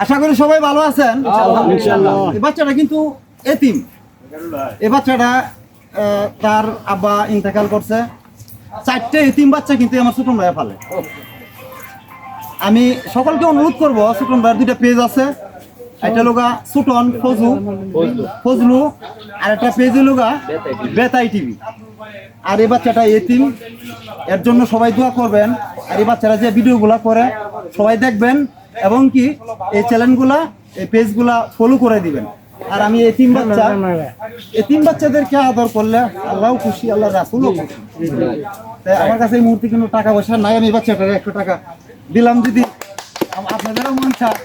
আশা করি সবাই ভালো আছেন। এই বাচ্চাটা কিন্তু এতিম। এই বাচ্চাটা তার আব্বা ইন্তেকাল করছে। 4টে এতিম বাচ্চা কিন্তু আমার ছোটন ভাইয়া ফেলে। আমি সকলকে অনুরোধ করব, ছোটন ভাইয়ের 2টা পেজ আছে, একটা লোগা ছোটন ফজলু আর একটা পেজ লোগা বেতাই টিভি। আর এই বাচ্চাটা এতিম, এর জন্য সবাই দোয়া করবেন। আর এই বাচ্চারা যে ভিডিওগুলা করে সবাই দেখবেন এবং কি এই চ্যানেলগুলা এই পেজগুলা ফলো করে দিবেন। আর আমি এতিম বাচ্চাদেরকে আদর করলে আল্লাহও খুশি, আল্লাহ রাসূলও খুশি। তাই আমার কাছে এই মুহূর্তে কোনো টাকা পয়সা নাই, আমি বাচ্চাটার 100 টাকা দিলাম। যদি আপনাদেরও মন চায়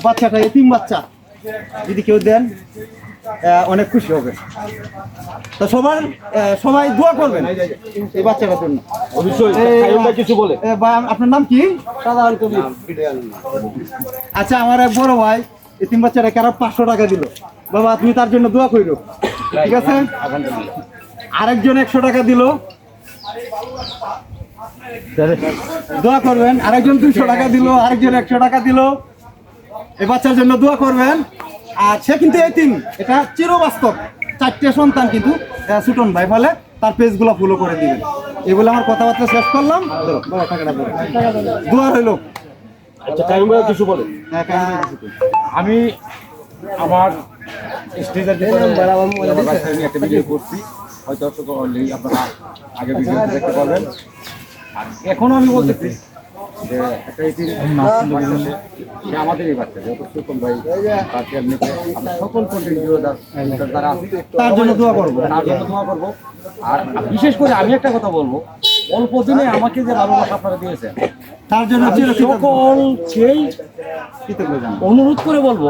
বাচ্চাটা এতিম বাচ্চা যদি কেউ দেন অনেক খুশি হবে। তো সবাই দোয়া করবেন এই বাচ্চাটার জন্য। কিছু বলে আপনার নাম কি? আচ্ছা, আমার এক বড় ভাই এতিম বাচ্চাটা কারো 500 টাকা দিল। বাবা তুমি তার জন্য দোয়া কইরো, ঠিক আছে? আরেকজন 100 টাকা দিল, দোয়া করবেন। আরেকজন 200 টাকা দিল, আরেকজন 100 টাকা দিল। এই বাচ্চার জন্য দোয়া করবেন। আর সে কিন্তু এতিম, এটা চিরবাস্তব। 4টে সন্তান কিন্তু ছোটন ভাই ফলে, তার পেজগুলো ফলো করে দিবেন। এগুলো আমার কথাবার্তা শেষ করলাম। দোয়া রইল। আচ্ছা, কিছু বলে। আমি আমার স্টেজের একটা ভিডিও করছি, হয়তো আপনারা আগে ভিডিও দেখতে পারবেন। আর এখনো আমি বলতেছি যে একটা সে আমাদের এই বাচ্চা যত সুকম ভাই সকল তার জন্য দোয়া করবো, আর বিশেষ করে আমি একটা কথা বলবো, অল্প দিনে আমাকে যে ভালোবাসা আপনারা দিয়েছেন তার জন্য সকলকেই অনুরোধ করে বলবো,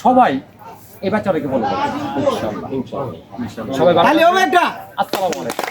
সবাই এই বাচ্চাটাকে বলবো সবাই। আসসালামু আলাইকুম।